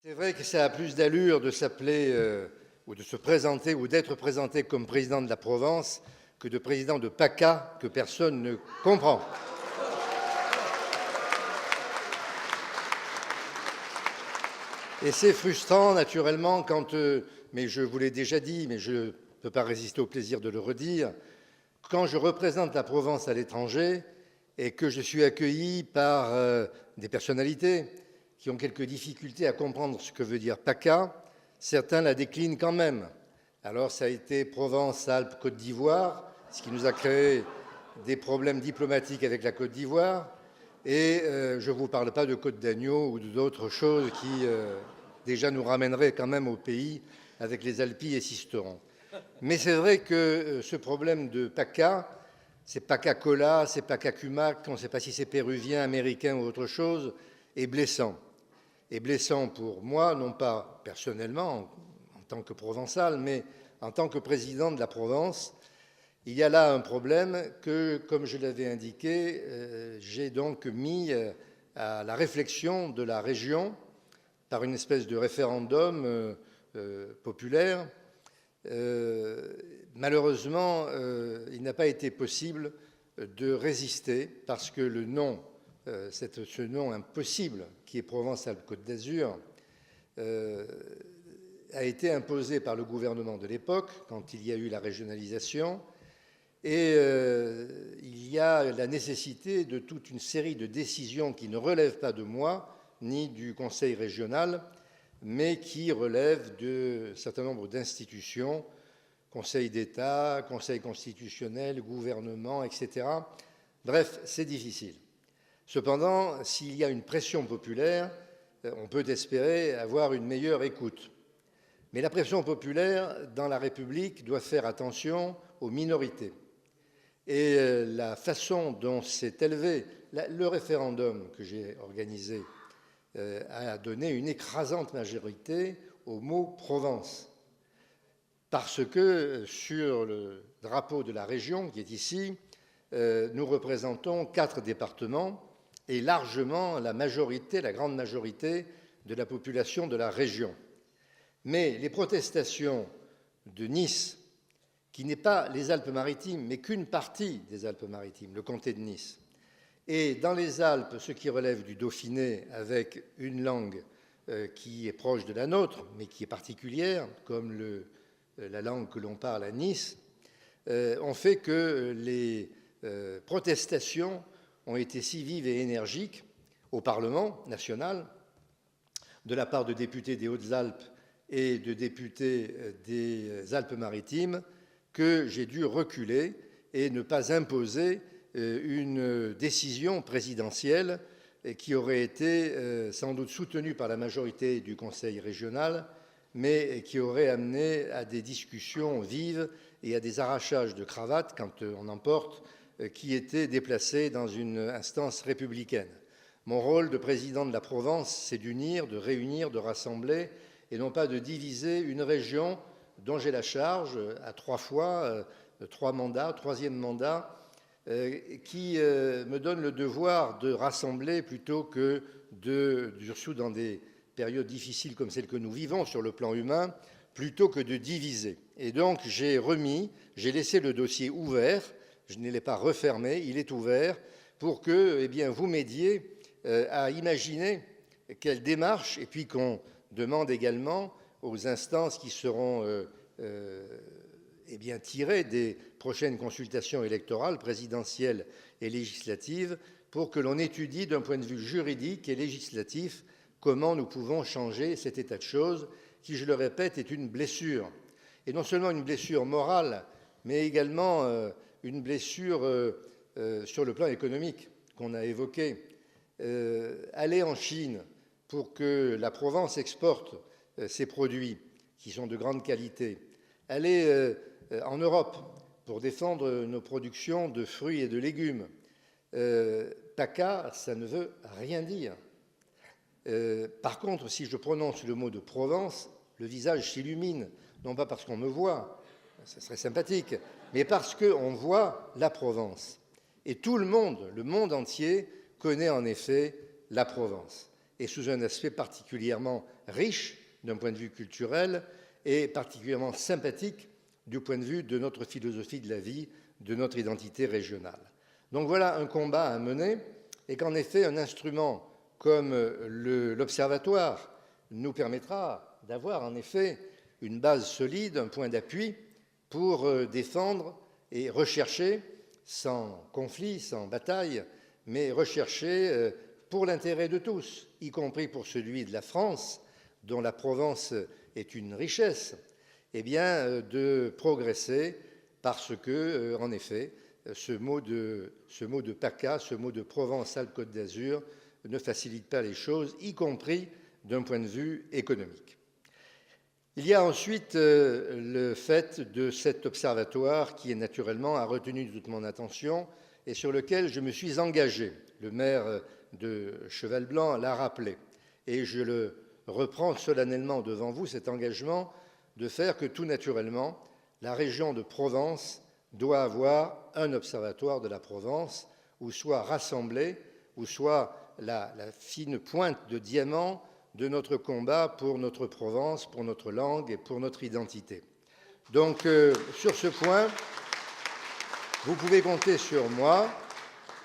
C'est vrai que ça a plus d'allure de s'appeler ou de se présenter ou d'être présenté comme président de la Provence que de président de PACA que personne ne comprend. Et c'est frustrant, naturellement, mais je vous l'ai déjà dit, mais je ne peux pas résister au plaisir de le redire, quand je représente la Provence à l'étranger et que je suis accueilli par des personnalités qui ont quelques difficultés à comprendre ce que veut dire PACA, certains la déclinent quand même. Alors ça a été Provence-Alpes-Côte d'Ivoire, ce qui nous a créé des problèmes diplomatiques avec la Côte d'Ivoire, et je ne vous parle pas de Côte d'Agneau ou d'autres choses qui déjà nous ramèneraient quand même au pays avec les Alpilles et Sisteron. Mais c'est vrai que ce problème de PACA, c'est PACA-Cola, c'est PACA-Cumac, on ne sait pas si c'est péruvien, américain ou autre chose, est blessant. Est blessant pour moi, non pas personnellement, en tant que Provençal, mais en tant que président de la Provence. Il y a là un problème que, comme je l'avais indiqué, j'ai donc mis à la réflexion de la région par une espèce de référendum populaire. Malheureusement, il n'a pas été possible de résister parce que le nom, ce nom impossible qui est Provence-Alpes-Côte d'Azur, a été imposé par le gouvernement de l'époque quand il y a eu la régionalisation. Et il y a la nécessité de toute une série de décisions qui ne relèvent pas de moi ni du Conseil régional, mais qui relèvent d'un certain nombre d'institutions, Conseil d'État, Conseil constitutionnel, gouvernement, etc. Bref, c'est difficile. Cependant, s'il y a une pression populaire, on peut espérer avoir une meilleure écoute. Mais la pression populaire dans la République doit faire attention aux minorités. Et la façon dont s'est élevé le référendum que j'ai organisé a donné une écrasante majorité au mot Provence. Parce que sur le drapeau de la région qui est ici, nous représentons 4 départements et largement la majorité, la grande majorité de la population de la région. Mais les protestations de Nice, qui n'est pas les Alpes-Maritimes, mais qu'une partie des Alpes-Maritimes, le comté de Nice, et dans les Alpes, ce qui relève du Dauphiné, avec une langue qui est proche de la nôtre, mais qui est particulière, comme la langue que l'on parle à Nice, ont fait que les protestations ont été si vives et énergiques au Parlement national, de la part de députés des Hautes-Alpes et de députés des Alpes-Maritimes, que j'ai dû reculer et ne pas imposer une décision présidentielle qui aurait été sans doute soutenue par la majorité du Conseil régional, mais qui aurait amené à des discussions vives et à des arrachages de cravates, quand on en porte, qui étaient déplacés dans une instance républicaine. Mon rôle de président de la Provence, c'est d'unir, de réunir, de rassembler, et non pas de diviser une région dont j'ai la charge à 3 fois, 3 mandats, 3e mandat, qui me donne le devoir de rassembler plutôt que surtout dans des périodes difficiles comme celles que nous vivons sur le plan humain, plutôt que de diviser. Et donc j'ai laissé le dossier ouvert, je ne l'ai pas refermé, il est ouvert pour que vous m'aidiez à imaginer quelle démarche, et puis qu'on demande également aux instances qui seront tirées des prochaines consultations électorales, présidentielles et législatives, pour que l'on étudie d'un point de vue juridique et législatif comment nous pouvons changer cet état de choses qui, je le répète, est une blessure. Et non seulement une blessure morale, mais également une blessure sur le plan économique qu'on a évoqué. Aller en Chine pour que la Provence exporte ses produits qui sont de grande qualité, aller en Europe pour défendre nos productions de fruits et de légumes. PACA, ça ne veut rien dire. Par contre, si je prononce le mot de Provence, le visage s'illumine, non pas parce qu'on me voit, ça serait sympathique, mais parce qu'on voit la Provence. Et tout le monde entier, connaît en effet la Provence. Et sous un aspect particulièrement riche d'un point de vue culturel et particulièrement sympathique du point de vue de notre philosophie de la vie, de notre identité régionale. Donc voilà un combat à mener, et qu'en effet un instrument comme l'Observatoire nous permettra d'avoir en effet une base solide, un point d'appui pour défendre et rechercher, sans conflit, sans bataille, mais rechercher pour l'intérêt de tous, y compris pour celui de la France, dont la Provence est une richesse, eh bien, de progresser parce que, en effet, ce mot de PACA, ce mot de Provence-Alpes-Côte d'Azur, ne facilite pas les choses, y compris d'un point de vue économique. Il y a ensuite le fait de cet observatoire qui, naturellement, a retenu toute mon attention et sur lequel je me suis engagé. Le maire de Cheval-Blanc l'a rappelé. Et je le reprends solennellement devant vous, cet engagement de faire que, tout naturellement, la région de Provence doit avoir un observatoire de la Provence où soit rassemblée, où soit la fine pointe de diamant de notre combat pour notre Provence, pour notre langue et pour notre identité. Donc, sur ce point, vous pouvez compter sur moi.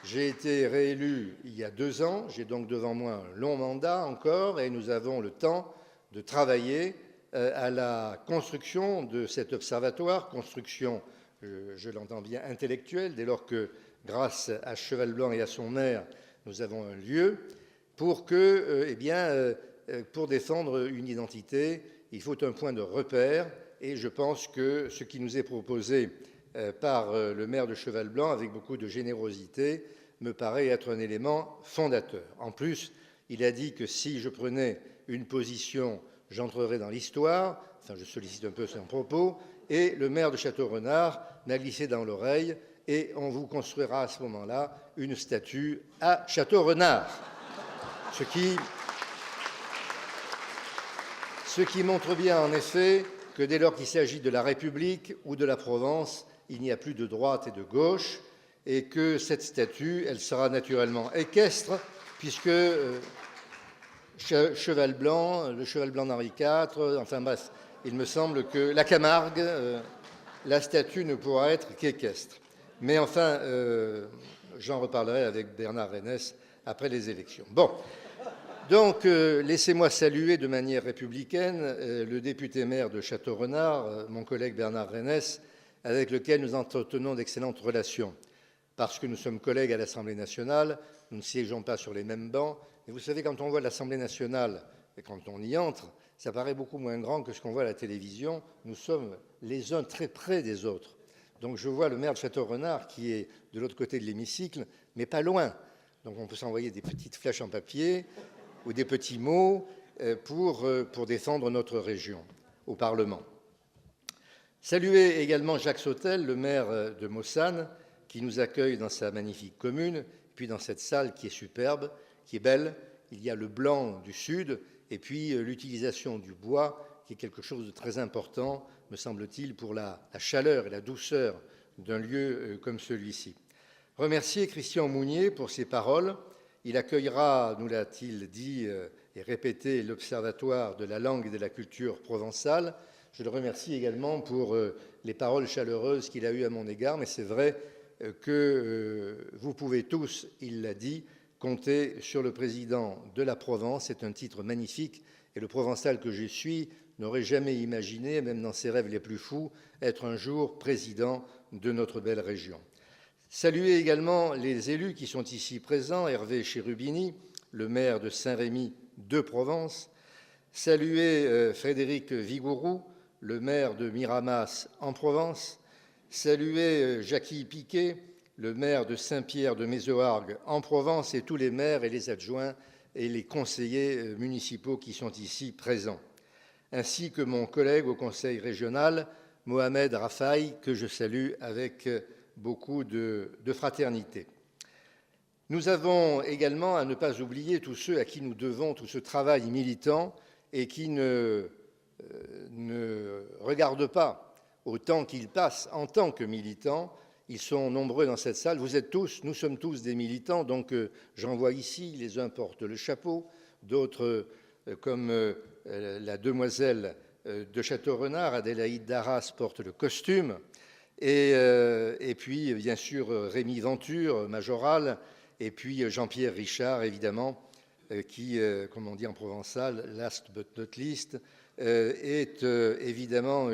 J'ai été réélu il y a 2 ans, j'ai donc devant moi un long mandat encore, et nous avons le temps de travailler à la construction de cet observatoire, construction, je l'entends bien, intellectuelle, dès lors que, grâce à Cheval-Blanc et à son maire, nous avons un lieu, pour que, pour défendre une identité, il faut un point de repère, et je pense que ce qui nous est proposé par le maire de Cheval-Blanc, avec beaucoup de générosité, me paraît être un élément fondateur. En plus, il a dit que si je prenais une position, j'entrerais dans l'histoire, enfin je sollicite un peu son propos, et le maire de Château-Renard m'a glissé dans l'oreille, et on vous construira à ce moment-là une statue à Château-Renard. Ce qui montre bien, en effet, que dès lors qu'il s'agit de la République ou de la Provence, il n'y a plus de droite et de gauche, et que cette statue, elle sera naturellement équestre, puisque Cheval-Blanc, le Cheval-Blanc d'Henri IV, enfin bref, il me semble que la Camargue, la statue ne pourra être qu'équestre. Mais enfin, j'en reparlerai avec Bernard Renesse après les élections. Bon. Donc, laissez-moi saluer de manière républicaine le député-maire de Château-Renard, mon collègue Bernard Renesse, avec lequel nous entretenons d'excellentes relations. Parce que nous sommes collègues à l'Assemblée nationale, nous ne siégeons pas sur les mêmes bancs. Et vous savez, quand on voit l'Assemblée nationale et quand on y entre, ça paraît beaucoup moins grand que ce qu'on voit à la télévision. Nous sommes les uns très près des autres. Donc, je vois le maire de Château-Renard qui est de l'autre côté de l'hémicycle, mais pas loin. Donc, on peut s'envoyer des petites flèches en papier ou des petits mots pour défendre notre région au Parlement. Saluer également Jacques Sautel, le maire de Mossane, qui nous accueille dans sa magnifique commune, puis dans cette salle qui est superbe, qui est belle. Il y a le blanc du sud, et puis l'utilisation du bois, qui est quelque chose de très important, me semble-t-il, pour la chaleur et la douceur d'un lieu comme celui-ci. Remercier Christian Mounier pour ses paroles. Il accueillera, nous l'a-t-il dit et répété, l'Observatoire de la langue et de la culture provençale. Je le remercie également pour les paroles chaleureuses qu'il a eues à mon égard, mais c'est vrai que vous pouvez tous, il l'a dit, compter sur le président de la Provence. C'est un titre magnifique, et le Provençal que je suis n'aurait jamais imaginé, même dans ses rêves les plus fous, être un jour président de notre belle région. Saluer également les élus qui sont ici présents, Hervé Cherubini, le maire de Saint-Rémy de Provence. Saluer Frédéric Vigourou, le maire de Miramas en Provence. Saluer Jackie Piquet, le maire de Saint-Pierre de Mézoargues en Provence, et tous les maires et les adjoints et les conseillers municipaux qui sont ici présents, ainsi que mon collègue au conseil régional, Mohamed Rafaï, que je salue avec beaucoup de fraternité. Nous avons également à ne pas oublier tous ceux à qui nous devons tout ce travail militant et qui ne regardent pas au temps qu'ils passent en tant que militants. Ils sont nombreux dans cette salle. Vous êtes tous, nous sommes tous des militants, donc j'en vois ici, les uns portent le chapeau, d'autres, comme la demoiselle de Château-Renard, Adélaïde d'Arras, porte le costume. Et puis, bien sûr, Rémi Venture, Majoral, et puis Jean-Pierre Richard, évidemment, qui, comme on dit en provençal, last but not least, est évidemment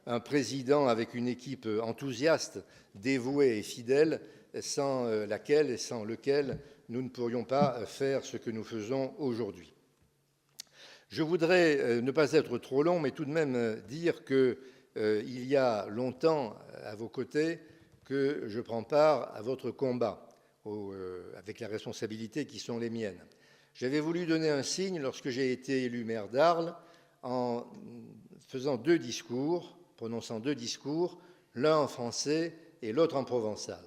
un président avec une équipe enthousiaste, dévouée et fidèle, sans laquelle et sans lequel nous ne pourrions pas faire ce que nous faisons aujourd'hui. Je voudrais ne pas être trop long, mais tout de même dire qu'il y a longtemps à vos côtés que je prends part à votre combat, avec les responsabilités qui sont les miennes. J'avais voulu donner un signe lorsque j'ai été élu maire d'Arles en prononçant deux discours, l'un en français et l'autre en provençal.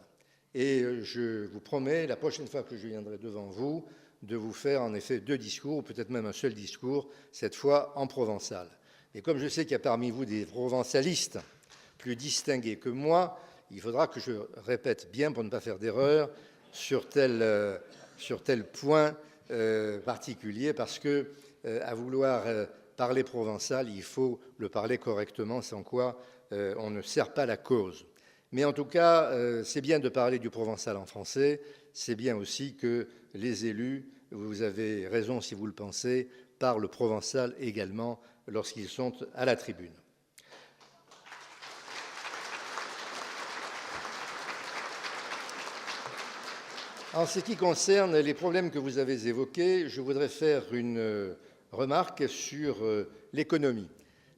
Et je vous promets, la prochaine fois que je viendrai devant vous, de vous faire en effet deux discours, ou peut-être même un seul discours, cette fois en provençal. Et comme je sais qu'il y a parmi vous des provençalistes plus distingués que moi, il faudra que je répète bien pour ne pas faire d'erreur sur tel point particulier, parce que à vouloir parler provençal, il faut le parler correctement, sans quoi on ne sert pas la cause. Mais en tout cas, c'est bien de parler du provençal en français, c'est bien aussi que les élus, vous avez raison si vous le pensez, parlent provençal également lorsqu'ils sont à la tribune. En ce qui concerne les problèmes que vous avez évoqués, je voudrais faire une remarque sur l'économie.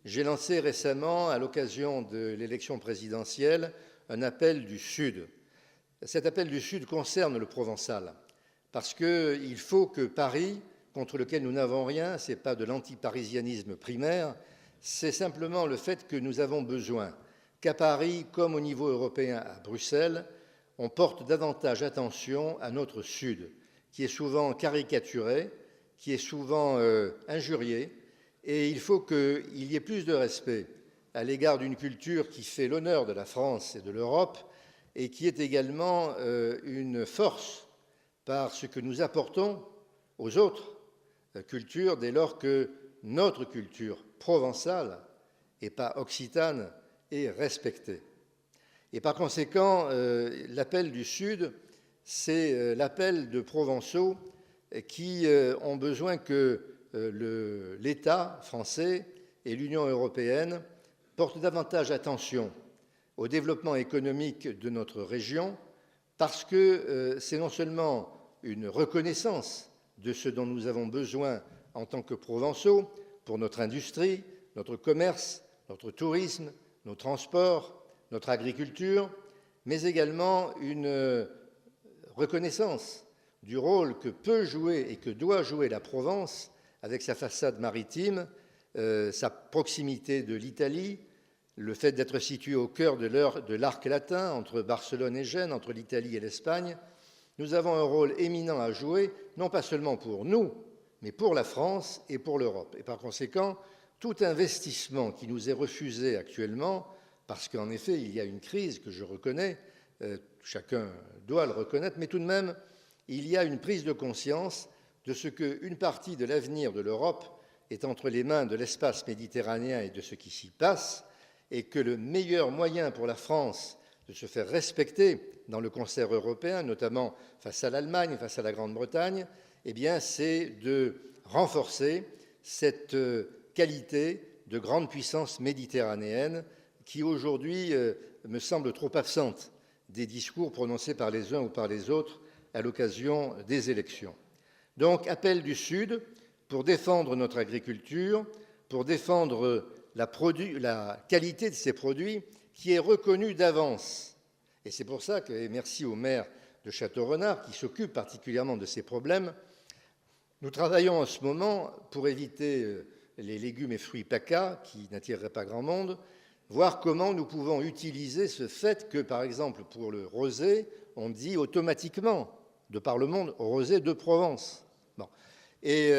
J'ai lancé récemment, à l'occasion de l'élection présidentielle, un appel du Sud. Cet appel du Sud concerne le provençal, parce qu'il faut que Paris, contre lequel nous n'avons rien, ce n'est pas de l'antiparisianisme primaire, c'est simplement le fait que nous avons besoin qu'à Paris, comme au niveau européen à Bruxelles, on porte davantage attention à notre Sud, qui est souvent caricaturé, qui est souvent injurié, et il faut qu'il y ait plus de respect à l'égard d'une culture qui fait l'honneur de la France et de l'Europe, et qui est également une force par ce que nous apportons aux autres cultures, dès lors que notre culture provençale, et pas occitane, est respectée. Et par conséquent, l'appel du Sud, c'est l'appel de Provençaux qui ont besoin que l'État français et l'Union européenne portent davantage attention au développement économique de notre région, parce que c'est non seulement une reconnaissance de ce dont nous avons besoin en tant que Provençaux pour notre industrie, notre commerce, notre tourisme, nos transports, notre agriculture, mais également une reconnaissance du rôle que peut jouer et que doit jouer la Provence avec sa façade maritime, sa proximité de l'Italie, le fait d'être situé au cœur de l'arc latin, entre Barcelone et Gênes, entre l'Italie et l'Espagne. Nous avons un rôle éminent à jouer, non pas seulement pour nous, mais pour la France et pour l'Europe. Et par conséquent, tout investissement qui nous est refusé actuellement, parce qu'en effet, il y a une crise que je reconnais, chacun doit le reconnaître, mais tout de même, il y a une prise de conscience de ce qu'une partie de l'avenir de l'Europe est entre les mains de l'espace méditerranéen et de ce qui s'y passe, et que le meilleur moyen pour la France de se faire respecter dans le concert européen, notamment face à l'Allemagne, face à la Grande-Bretagne, eh bien, c'est de renforcer cette qualité de grande puissance méditerranéenne qui aujourd'hui me semble trop absente des discours prononcés par les uns ou par les autres à l'occasion des élections. Donc, appel du Sud pour défendre notre agriculture, pour défendre la qualité de ces produits qui est reconnue d'avance. Et c'est pour ça que, et merci au maire de Château-Renard qui s'occupe particulièrement de ces problèmes, nous travaillons en ce moment pour éviter les légumes et fruits PACA qui n'attireraient pas grand monde, voir comment nous pouvons utiliser ce fait que, par exemple, pour le rosé, on dit automatiquement, de par le monde, rosé de Provence. Bon. Et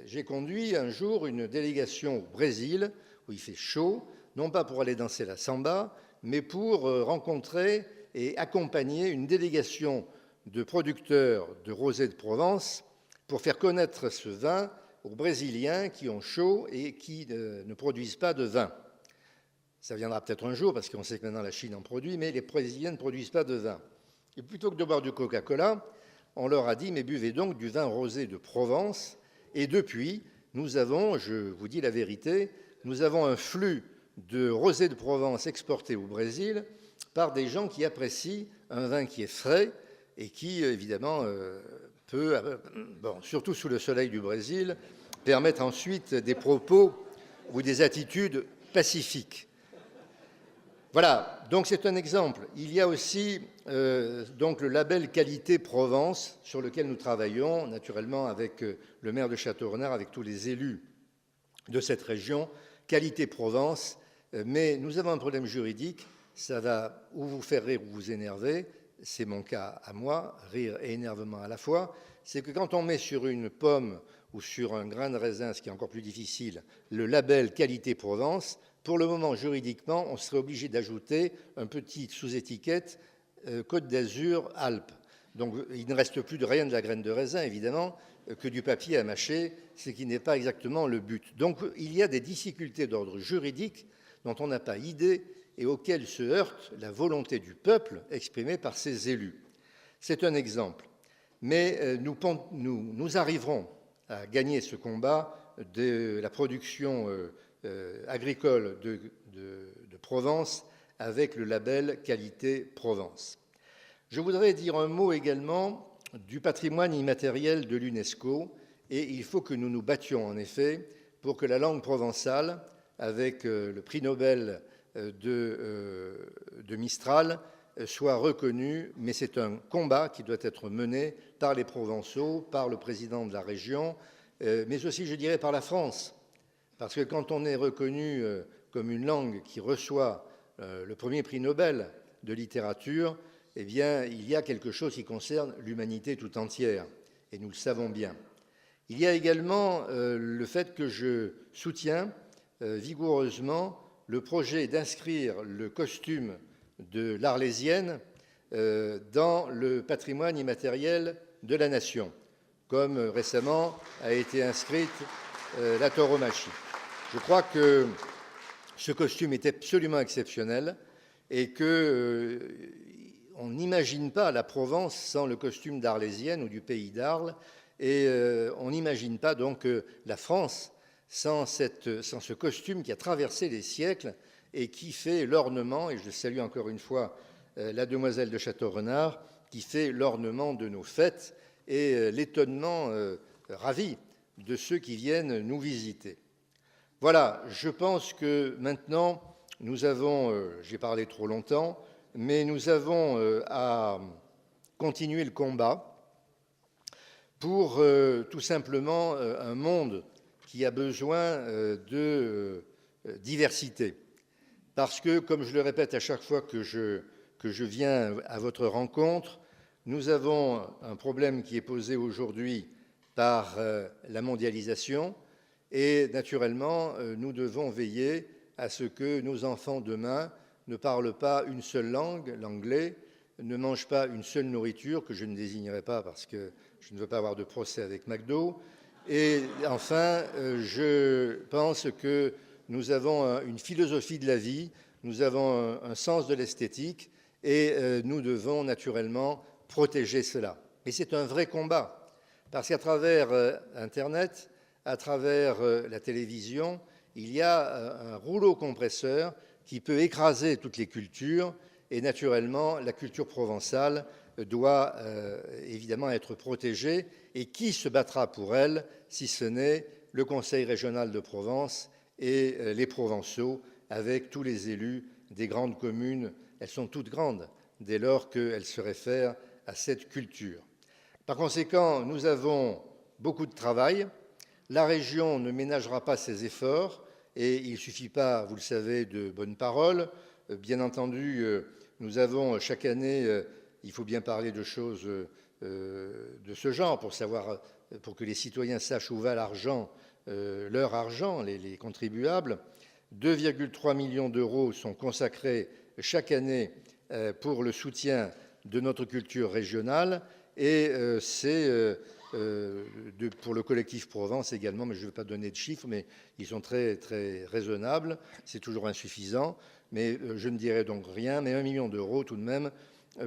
j'ai conduit un jour une délégation au Brésil, où il fait chaud, non pas pour aller danser la samba, mais pour rencontrer et accompagner une délégation de producteurs de rosé de Provence pour faire connaître ce vin aux Brésiliens qui ont chaud et qui ne produisent pas de vin. Ça viendra peut-être un jour, parce qu'on sait que maintenant la Chine en produit, mais les Brésiliens ne produisent pas de vin. Et plutôt que de boire du Coca-Cola, on leur a dit, mais buvez donc du vin rosé de Provence. Et depuis, nous avons, je vous dis la vérité, nous avons un flux de rosé de Provence exporté au Brésil par des gens qui apprécient un vin qui est frais et qui, évidemment, peut, surtout sous le soleil du Brésil, permettre ensuite des propos ou des attitudes pacifiques. Voilà, donc c'est un exemple. Il y a aussi donc le label Qualité Provence sur lequel nous travaillons, naturellement avec le maire de Châteaurenard, avec tous les élus de cette région. Qualité Provence, mais nous avons un problème juridique, ça va ou vous faire rire ou vous énerver, c'est mon cas à moi, rire et énervement à la fois, c'est que quand on met sur une pomme ou sur un grain de raisin, ce qui est encore plus difficile, le label Qualité Provence, pour le moment, juridiquement, on serait obligé d'ajouter un petit sous-étiquette Côte d'Azur Alpes. Donc il ne reste plus de rien de la graine de raisin, évidemment, que du papier à mâcher, ce qui n'est pas exactement le but. Donc il y a des difficultés d'ordre juridique dont on n'a pas idée et auxquelles se heurte la volonté du peuple exprimée par ses élus. C'est un exemple. Mais nous arriverons à gagner ce combat de la production agricole de Provence avec le label Qualité Provence. Je voudrais dire un mot également du patrimoine immatériel de l'UNESCO, et il faut que nous nous battions en effet pour que la langue provençale, avec le prix Nobel de Mistral, soit reconnue, mais c'est un combat qui doit être mené par les Provençaux, par le président de la région, mais aussi, je dirais, par la France. Parce que quand on est reconnu comme une langue qui reçoit le premier prix Nobel de littérature, eh bien, il y a quelque chose qui concerne l'humanité tout entière, et nous le savons bien. Il y a également le fait que je soutiens vigoureusement le projet d'inscrire le costume de l'Arlésienne dans le patrimoine immatériel de la nation, comme récemment a été inscrite la tauromachie. Je crois que ce costume est absolument exceptionnel et qu'on n'imagine pas la Provence sans le costume d'Arlésienne ou du pays d'Arles, et on n'imagine pas donc la France sans ce costume qui a traversé les siècles et qui fait l'ornement, et je salue encore une fois la demoiselle de Châteaurenard, qui fait l'ornement de nos fêtes et l'étonnement ravi de ceux qui viennent nous visiter. Voilà, je pense que maintenant, nous avons, j'ai parlé trop longtemps, mais nous avons à continuer le combat pour tout simplement un monde qui a besoin de diversité. Parce que, comme je le répète à chaque fois que je viens à votre rencontre, nous avons un problème qui est posé aujourd'hui par la mondialisation et, naturellement, nous devons veiller à ce que nos enfants demain ne parlent pas une seule langue, l'anglais, ne mangent pas une seule nourriture, que je ne désignerai pas parce que je ne veux pas avoir de procès avec McDo. Et enfin, je pense que nous avons une philosophie de la vie, nous avons un sens de l'esthétique et nous devons naturellement protéger cela. Et c'est un vrai combat, parce qu'à travers Internet, à travers la télévision, il y a un rouleau compresseur qui peut écraser toutes les cultures et naturellement la culture provençale doit évidemment être protégée. Et qui se battra pour elle si ce n'est le Conseil régional de Provence et les Provençaux avec tous les élus des grandes communes. Elles sont toutes grandes dès lors qu'elles se réfèrent à cette culture. Par conséquent, nous avons beaucoup de travail. La région ne ménagera pas ses efforts et il ne suffit pas, vous le savez, de bonnes paroles. Bien entendu, nous avons chaque année, il faut bien parler de choses de ce genre pour que les citoyens sachent où va l'argent, leur argent, les contribuables. 2,3 millions d'euros sont consacrés chaque année pour le soutien de notre culture régionale et c'est pour le collectif Provence également, mais je ne vais pas donner de chiffres, mais ils sont très, très raisonnables. C'est toujours insuffisant, mais je ne dirai donc rien, mais 1 million d'euros tout de même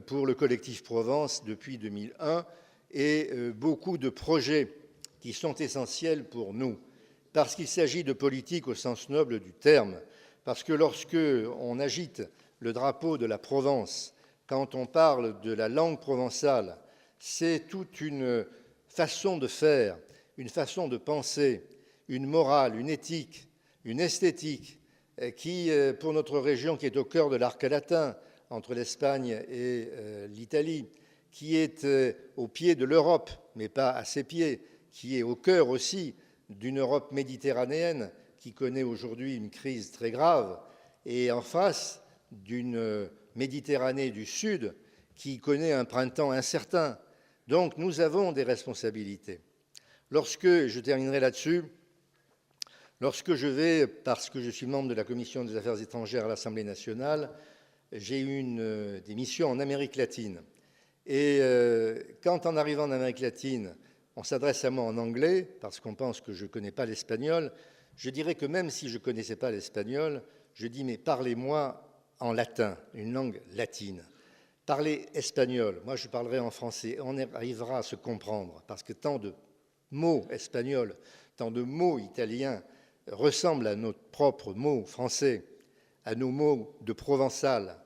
pour le collectif Provence depuis 2001 et beaucoup de projets qui sont essentiels pour nous, parce qu'il s'agit de politique au sens noble du terme, parce que lorsque on agite le drapeau de la Provence, quand on parle de la langue provençale, c'est toute une façon de faire, une façon de penser, une morale, une éthique, une esthétique qui, pour notre région qui est au cœur de l'arc latin, entre l'Espagne et l'Italie, qui est au pied de l'Europe, mais pas à ses pieds, qui est au cœur aussi d'une Europe méditerranéenne qui connaît aujourd'hui une crise très grave, et en face d'une Méditerranée du Sud qui connaît un printemps incertain. Donc nous avons des responsabilités. Je terminerai là-dessus, lorsque je vais, parce que je suis membre de la Commission des Affaires étrangères à l'Assemblée nationale, j'ai eu des missions en Amérique latine. Et quand en arrivant en Amérique latine, on s'adresse à moi en anglais, parce qu'on pense que je ne connais pas l'espagnol, je dirais que même si je ne connaissais pas l'espagnol, je dis mais parlez-moi en latin, une langue latine. Parlez espagnol, moi je parlerai en français, on arrivera à se comprendre, parce que tant de mots espagnols, tant de mots italiens ressemblent à notre propre mot français, à nos mots de provençal.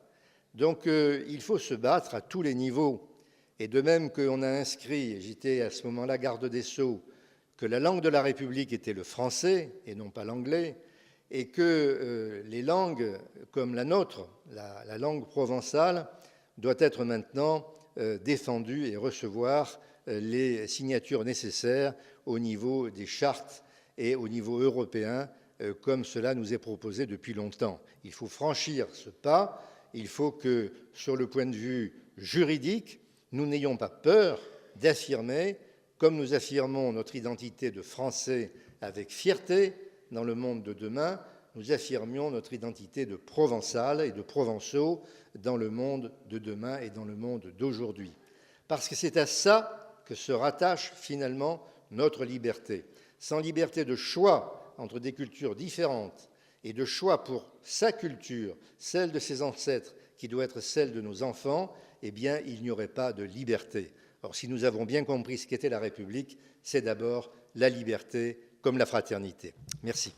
Donc il faut se battre à tous les niveaux. Et de même qu'on a inscrit, j'étais à ce moment-là garde des Sceaux, que la langue de la République était le français et non pas l'anglais, et que les langues comme la nôtre, la langue provençale, doit être maintenant défendue et recevoir les signatures nécessaires au niveau des chartes et au niveau européen, comme cela nous est proposé depuis longtemps. Il faut franchir ce pas, il faut que, sur le point de vue juridique, nous n'ayons pas peur d'affirmer, comme nous affirmons notre identité de Français avec fierté dans le monde de demain, nous affirmions notre identité de Provençal et de Provençaux dans le monde de demain et dans le monde d'aujourd'hui. Parce que c'est à ça que se rattache finalement notre liberté. Sans liberté de choix entre des cultures différentes et de choix pour sa culture, celle de ses ancêtres, qui doit être celle de nos enfants, eh bien, il n'y aurait pas de liberté. Or, si nous avons bien compris ce qu'était la République, c'est d'abord la liberté comme la fraternité. Merci.